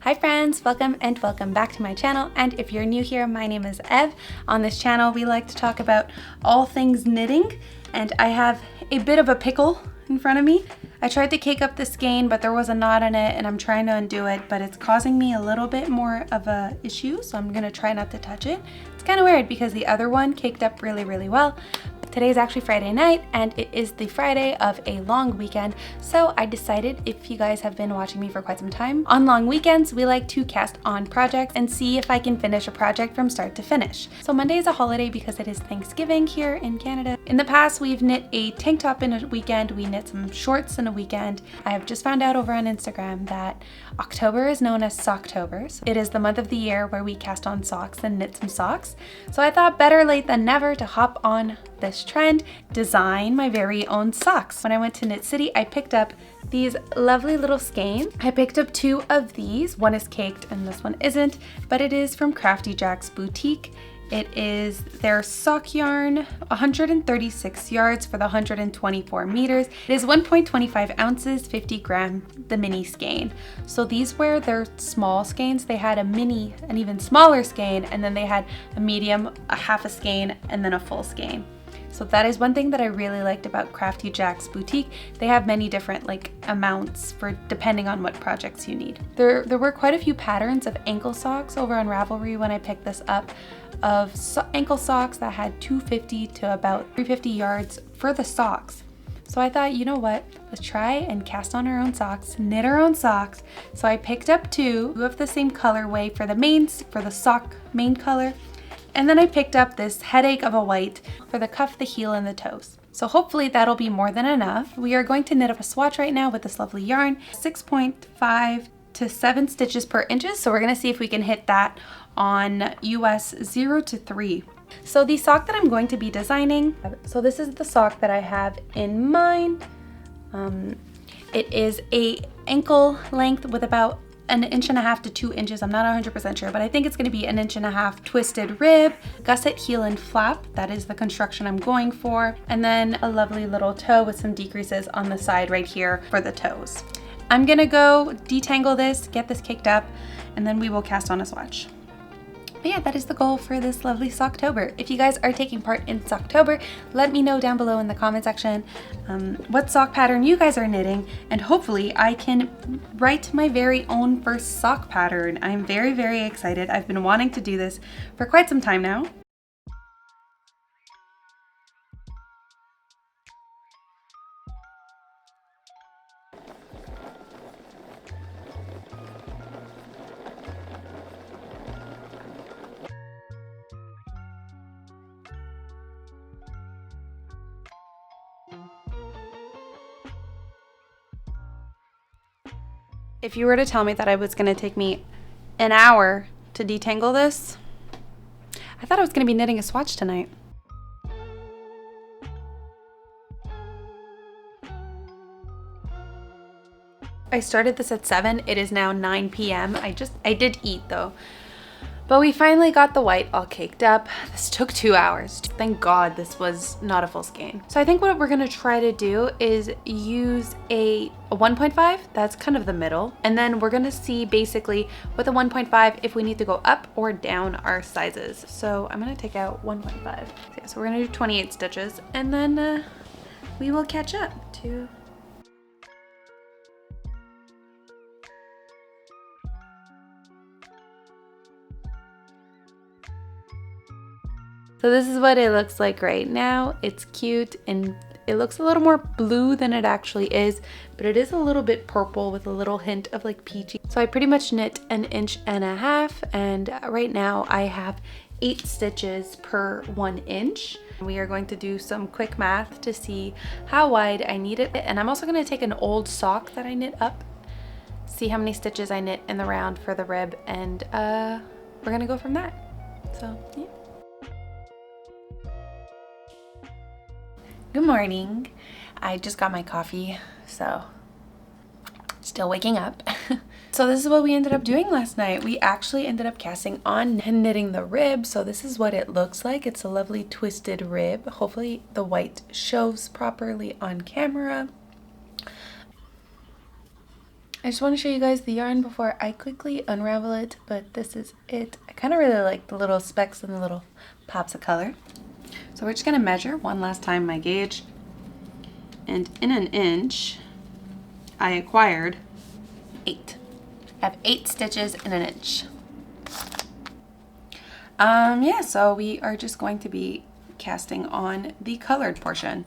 Hi friends, welcome back to my channel, and if you're new here, my name is Ev. On this channel we like to talk about all things knitting, and I have a bit of a pickle in front of me. I tried to cake up the skein, but there was a knot in it and I'm trying to undo it, but it's causing me a little bit more of a issue, so I'm gonna try not to touch it. It's kind of weird because the other one caked up really well. Today's actually Friday night, and it is the Friday of a long weekend, so I decided, if you guys have been watching me for quite some time, on long weekends we like to cast on projects and see if I can finish a project from start to finish. So Monday is a holiday because it is Thanksgiving here in Canada. In the past we've knit a tank top in a weekend, we knit some shorts in a weekend. I have just found out over on Instagram that October is known as Socktober. So it is the month of the year where we cast on socks and knit some socks. So I thought better late than never to hop on this trend, design my very own socks. When I went to Knit City, I picked up these lovely little skeins. I picked up two of these. One is caked and this one isn't, but it is from Crafty Jak's boutique. It is their sock yarn, 136 yards for the 124 meters. It is 1.25 ounces, 50 gram, the mini skein. So these were their small skeins. They had a mini, an even smaller skein, and then they had a medium, a half a skein, and then a full skein. So that is one thing that I really liked about Crafty Jak's boutique. They have many different amounts for depending on what projects you need. There were quite a few patterns of ankle socks over on Ravelry when I picked this up, of ankle socks that had 250 to about 350 yards for the socks. So I thought, you know what, let's try and cast on our own socks, knit our own socks. So I picked up two of the same colorway for the sock main color. And then I picked up this headache of a white for the cuff, the heel, and the toes. So hopefully that'll be more than enough. We are going to knit up a swatch right now with this lovely yarn, 6.5 to 7 stitches per inches. So we're gonna see if we can hit that on US 0 to 3. So the sock that I'm going to be designing, so this is the sock that I have in mind. It is a ankle length with about 1.5 to 2 inches. I'm not 100% sure, but I think it's going to be 1.5 inches twisted rib, gusset, heel, and flap. That is the construction I'm going for. And then a lovely little toe with some decreases on the side right here for the toes. I'm going to go detangle this, get this caked up, and then we will cast on a swatch. But yeah, that is the goal for this lovely Socktober. If you guys are taking part in Socktober, let me know down below in the comment section what sock pattern you guys are knitting, and hopefully I can write my very own first sock pattern. I'm very excited. I've been wanting to do this for quite some time now. If you were to tell me that it was going to take me an hour to detangle this, I thought I was going to be knitting a swatch tonight. I started this at 7. It is now 9 p.m. I did eat though. But we finally got the white all caked up. This took 2 hours. Thank God this was not a full skein. So I think what we're gonna try to do is use a 1.5, that's kind of the middle. And then we're gonna see basically with a 1.5 if we need to go up or down our sizes. So I'm gonna take out 1.5. So we're gonna do 28 stitches, and then we will catch up to So this is what it looks like right now. It's cute and it looks a little more blue than it actually is, but it is a little bit purple with a little hint of peachy. So I pretty much knit 1.5 inches, and right now I have 8 stitches per 1 inch. We are going to do some quick math to see how wide I need it. And I'm also gonna take an old sock that I knit up, see how many stitches I knit in the round for the rib, and we're gonna go from that. So yeah. Good morning. I just got my coffee, so still waking up. So this is what we ended up doing last night. We actually ended up casting on and knitting the rib. So this is what it looks like. It's a lovely twisted rib. Hopefully the white shows properly on camera. I just want to show you guys the yarn before I quickly unravel it, but this is it. I kind of really like the little specks and the little pops of color. So we're just going to measure one last time my gauge. And in an inch, I acquired 8. I have 8 stitches in an inch. Yeah, so we are just going to be casting on the colored portion.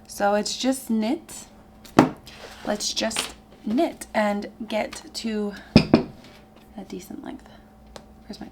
So it's just knit. Let's just knit and get to a decent length. Where's my...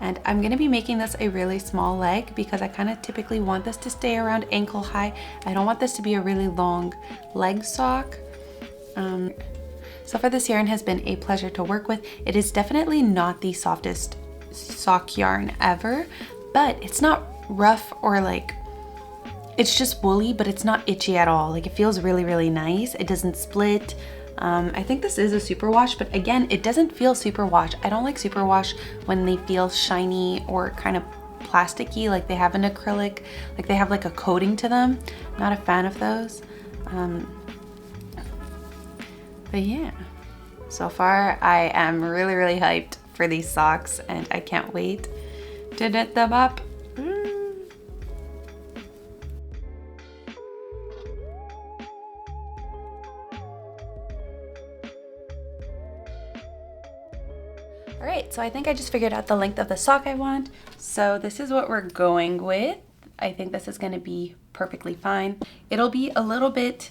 And I'm gonna be making this a really small leg because I kind of typically want this to stay around ankle high. I don't want this to be a really long leg sock. So far this yarn has been a pleasure to work with. It is definitely not the softest sock yarn ever, but it's not rough or like, it's just woolly, but it's not itchy at all. Like it feels really, really nice. It doesn't split. I think this is a superwash, but again, it doesn't feel superwash. I don't like superwash when they feel shiny or kind of plasticky, like they have an acrylic, like they have like a coating to them. Not a fan of those. But yeah, so far I am really, really hyped for these socks and I can't wait to knit them up. All right, so I think I just figured out the length of the sock I want. So this is what we're going with. I think this is gonna be perfectly fine. It'll be a little bit,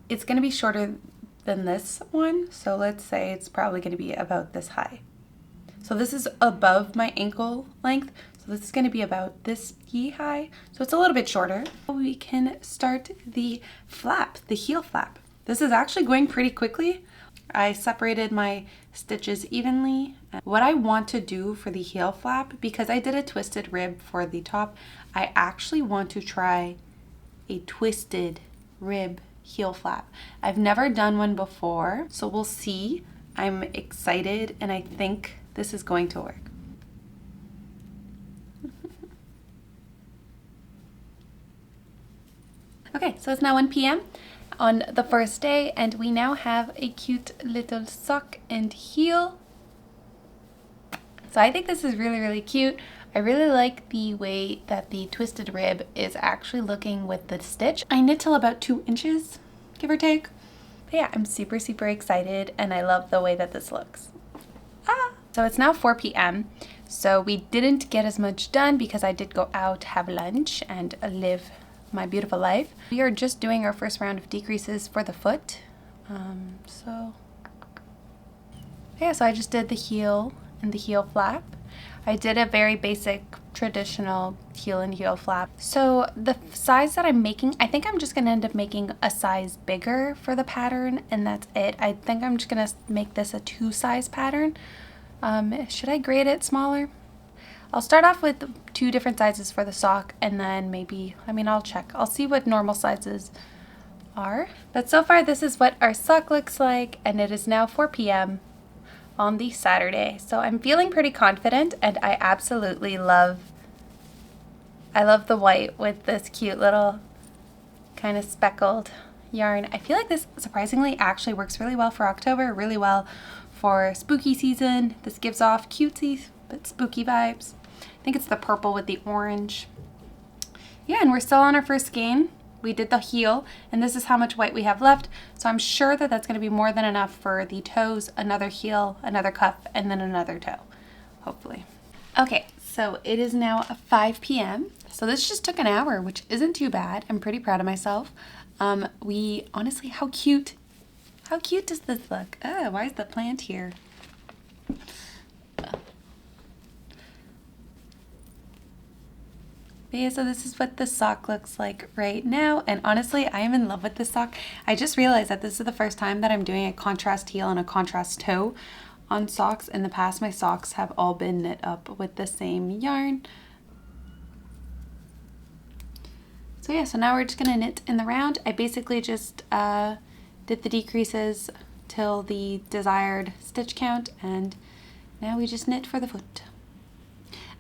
it's gonna be shorter than this one. So let's say it's probably gonna be about this high. So this is above my ankle length. So this is gonna be about this knee high. So it's a little bit shorter. We can start the flap, the heel flap. This is actually going pretty quickly. I separated my stitches evenly. What I want to do for the heel flap, because I did a twisted rib for the top, I actually want to try a twisted rib heel flap. I've never done one before, so we'll see. I'm excited and I think this is going to work. Okay, so it's now 1 p.m. on the first day and we now have a cute little sock and heel. So I think this is really, really cute. I really like the way that the twisted rib is actually looking with the stitch. I knit till about 2 inches, give or take. But yeah, I'm super, super excited and I love the way that this looks. So it's now 4 p.m. So we didn't get as much done because I did go out, have lunch and live my beautiful life. We are just doing our first round of decreases for the foot. So I just did the heel and the heel flap. I did a very basic traditional heel and heel flap. So the size that I'm making, I think I'm just gonna end up making a size bigger for the pattern and that's it. I think I'm just gonna make this a 2 size pattern. Should I grade it smaller? I'll start off with 2 different sizes for the sock and then maybe, I'll check. I'll see what normal sizes are. But so far this is what our sock looks like and it is now 4 p.m. on the Saturday. So I'm feeling pretty confident and I absolutely love the white with this cute little kind of speckled yarn. I feel like this surprisingly actually works really well for October, really well for spooky season. This gives off cutesy but spooky vibes. I think it's the purple with the orange. Yeah, and we're still on our first skein. We did the heel, and this is how much white we have left. So I'm sure that that's gonna be more than enough for the toes, another heel, another cuff, and then another toe, hopefully. Okay, so it is now 5 p.m. So this just took an hour, which isn't too bad. I'm pretty proud of myself. We honestly, how cute does this look? Why is the plant here? But yeah, so this is what the sock looks like right now. And honestly, I am in love with this sock. I just realized that this is the first time that I'm doing a contrast heel and a contrast toe on socks. In the past, my socks have all been knit up with the same yarn. So So yeah, so now we're just gonna knit in the round. I basically just did the decreases till the desired stitch count, and now we just knit for the foot.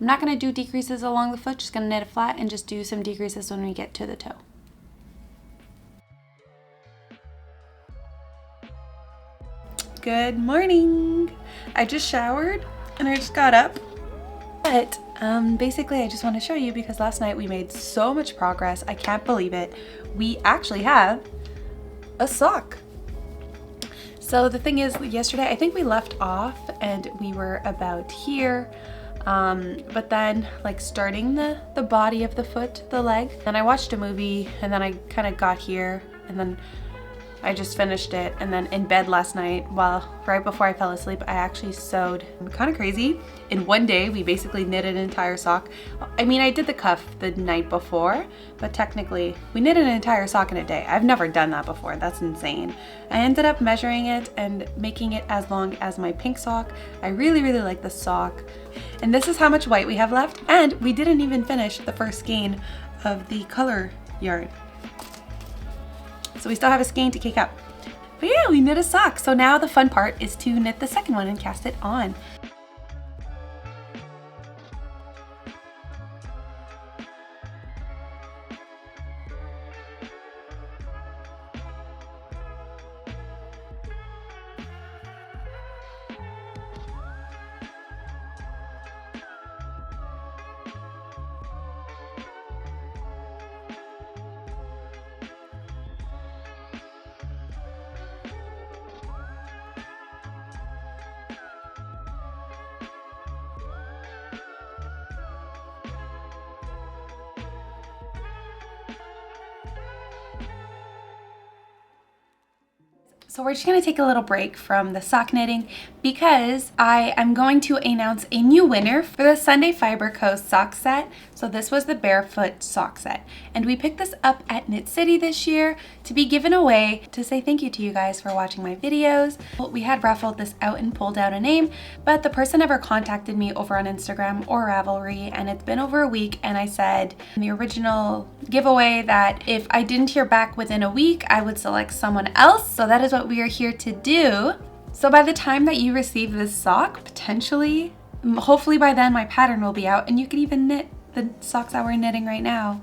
I'm not gonna do decreases along the foot, just gonna knit it flat and just do some decreases when we get to the toe. Good morning! I just showered and I just got up. But basically I just want to show you because last night we made so much progress. I can't believe it. We actually have a sock. So the thing is, yesterday I think we left off and we were about here. But then like starting the body of the foot, the leg, and I watched a movie and then I kind of got here and then I just finished it, and then in bed last night, right before I fell asleep, I actually sewed. Kind of crazy. In one day, we basically knit an entire sock. I mean, I did the cuff the night before, but technically, we knit an entire sock in a day. I've never done that before. That's insane. I ended up measuring it and making it as long as my pink sock. I really, really like the sock. And this is how much white we have left. And we didn't even finish the first skein of the color yarn. So we still have a skein to kick up. But yeah, we knit a sock. So now the fun part is to knit the second one and cast it on. So we're just gonna take a little break from the sock knitting because I am going to announce a new winner for the Sunday Fiber Co. sock set. So this was the barefoot sock set. And we picked this up at Knit City this year to be given away to say thank you to you guys for watching my videos. We had raffled this out and pulled out a name, but the person never contacted me over on Instagram or Ravelry, and it's been over a week, and I said in the original giveaway that if I didn't hear back within a week, I would select someone else. So that is what we are here to do. So by the time that you receive this sock, potentially, hopefully by then my pattern will be out and you can even knit the socks that we're knitting right now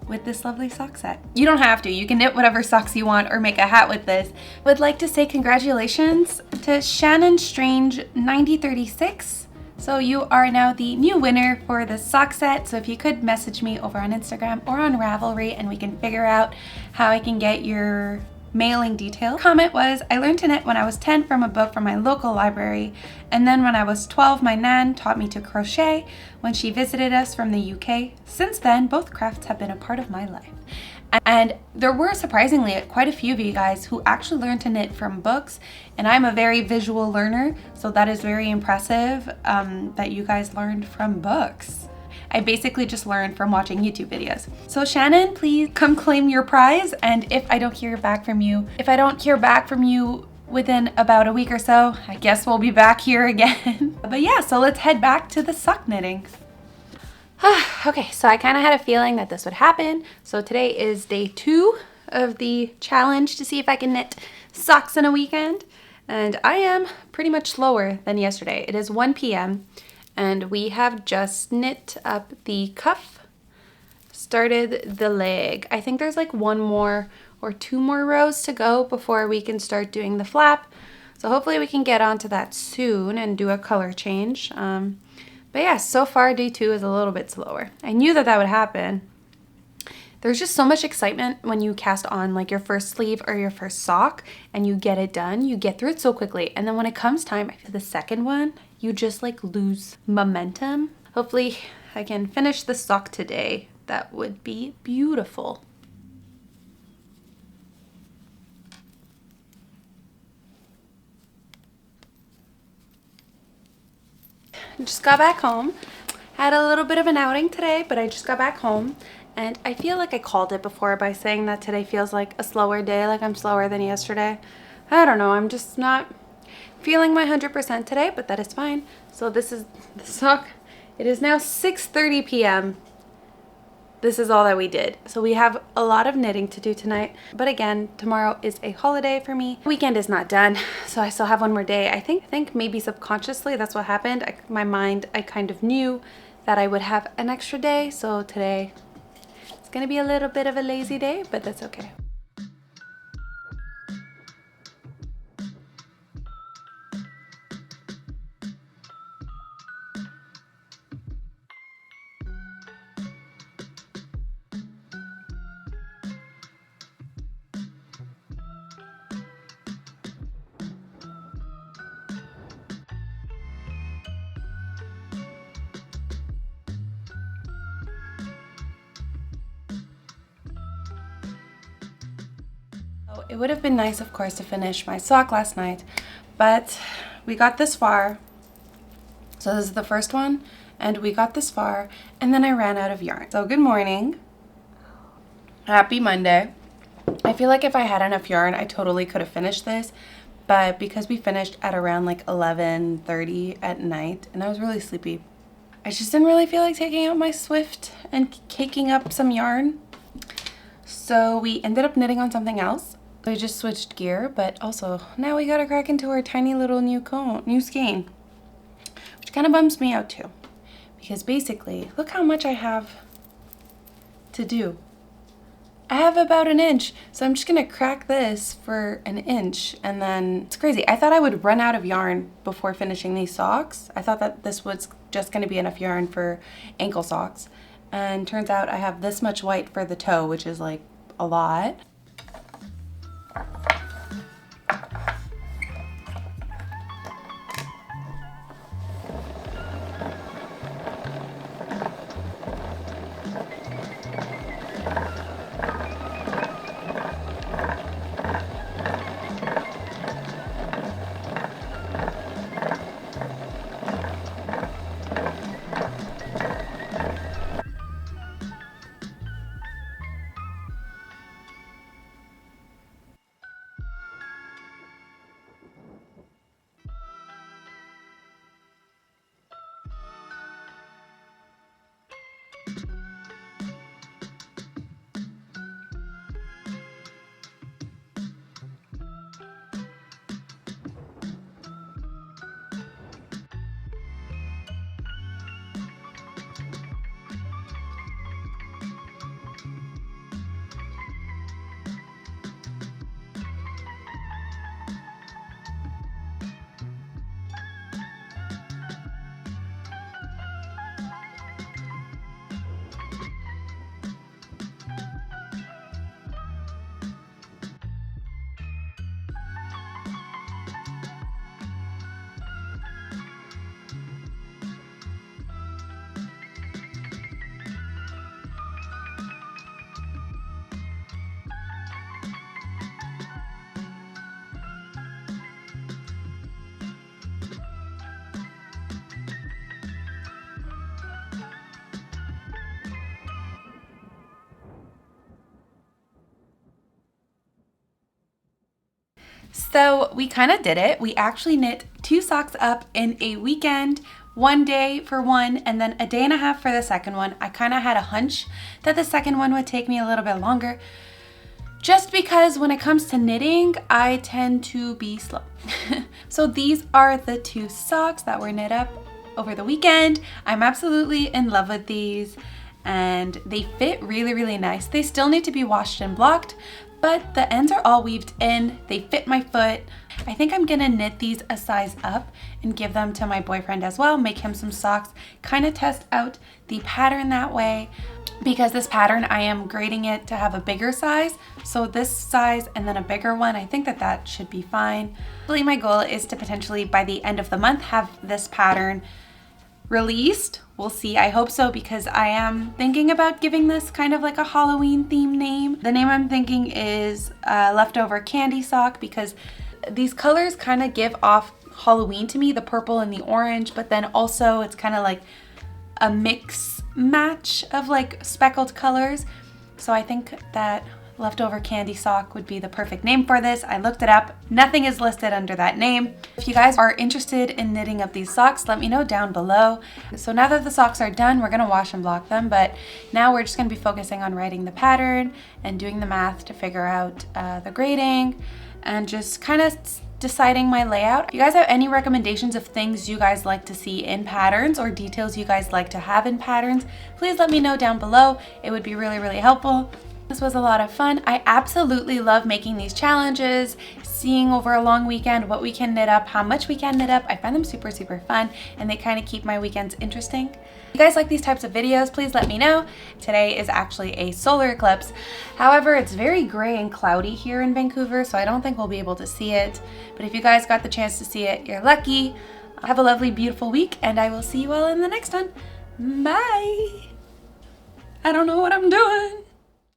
with this lovely sock set. You don't have to, you can knit whatever socks you want or make a hat with this. Would like to say congratulations to Shannon Strange 9036. So you are now the new winner for the sock set. So if you could message me over on Instagram or on Ravelry and we can figure out how I can get your mailing detail. Comment was, I learned to knit when I was 10 from a book from my local library, and then when I was 12 my nan taught me to crochet when she visited us from the UK. Since then both crafts have been a part of my life. And there were surprisingly quite a few of you guys who actually learned to knit from books, and I'm a very visual learner, so that is very impressive that you guys learned from books. I basically just learned from watching YouTube videos. So Shannon, please come claim your prize, and if I don't hear back from you within about a week or so, I guess we'll be back here again. But yeah, so let's head back to the sock knitting. Okay, so I kind of had a feeling that this would happen. So today is day 2 of the challenge to see if I can knit socks in a weekend. And I am pretty much slower than yesterday. It is 1 p.m. and we have just knit up the cuff, started the leg. I think there's like 1 more or 2 more rows to go before we can start doing the flap. So hopefully we can get onto that soon and do a color change. But yeah, so far day 2 is a little bit slower. I knew that that would happen. There's just so much excitement when you cast on like your first sleeve or your first sock and you get it done. You get through it so quickly. And then when it comes time for the second one, you just like lose momentum. Hopefully I can finish the sock today. That would be beautiful. Just got back home. Had a little bit of an outing today, but I just got back home. And I feel like I called it before by saying that today feels like a slower day, like I'm slower than yesterday. I don't know, I'm just not feeling my 100% today, but that is fine. So this is the sock. It is now 6:30 p.m. this is all that we did. So we have a lot of knitting to do tonight, but again, tomorrow is a holiday for me. Weekend is not done, so I still have one more day. I think maybe subconsciously that's what happened. My mind, I kind of knew that I would have an extra day, so today it's gonna be a little bit of a lazy day, but that's okay. It would have been nice, of course, to finish my sock last night, but we got this far. So this is the first one, and we got this far, and then I ran out of yarn. So good morning. Happy Monday. I feel like if I had enough yarn, I totally could have finished this, but because we finished at around like 11:30 at night, and I was really sleepy, I just didn't really feel like taking out my Swift and caking up some yarn. So we ended up knitting on something else. We just switched gear, but also now we gotta crack into our tiny little new skein, which kind of bums me out too, because basically, look how much I have to do. I have about an inch, so I'm just gonna crack this for an inch, and then it's crazy. I thought I would run out of yarn before finishing these socks. I thought that this was just gonna be enough yarn for ankle socks, and turns out I have this much white for the toe, which is like a lot. So we kind of did it. We actually knit 2 socks up in a weekend, 1 day for one, and then a day and a half for the second one. I kind of had a hunch that the second one would take me a little bit longer, just because when it comes to knitting, I tend to be slow. So these are the 2 socks that were knit up over the weekend. I'm absolutely in love with these, and they fit really, really nice. They still need to be washed and blocked, but the ends are all weaved in. They fit my foot. I think I'm gonna knit these a size up and give them to my boyfriend as well, make him some socks, kind of test out the pattern that way. Because this pattern, I am grading it to have a bigger size. So this size and then a bigger one, I think that that should be fine. Really, my goal is to potentially by the end of the month have this pattern released. We'll see, I hope so, because I am thinking about giving this kind of like a Halloween theme name. The name I'm thinking is Leftover Candy Sock, because these colors kind of give off Halloween to me, the purple and the orange, but then also it's kind of like a mix match of like speckled colors. So I think that leftover candy sock would be the perfect name for this. I looked it up. Nothing is listed under that name. If you guys are interested in knitting up these socks, let me know down below. So now that the socks are done, we're gonna wash and block them, but now we're just gonna be focusing on writing the pattern and doing the math to figure out the grading and just kind of deciding my layout. If you guys have any recommendations of things you guys like to see in patterns or details you guys like to have in patterns, please let me know down below. It would be really, really helpful. This was a lot of fun. I absolutely love making these challenges, seeing over a long weekend what we can knit up, how much we can knit up. I find them super, super fun, and they kind of keep my weekends interesting. If you guys like these types of videos, please let me know. Today is actually a solar eclipse. However, it's very gray and cloudy here in Vancouver, so I don't think we'll be able to see it. But if you guys got the chance to see it, you're lucky. Have a lovely, beautiful week, and I will see you all in the next one. Bye. I don't know what I'm doing.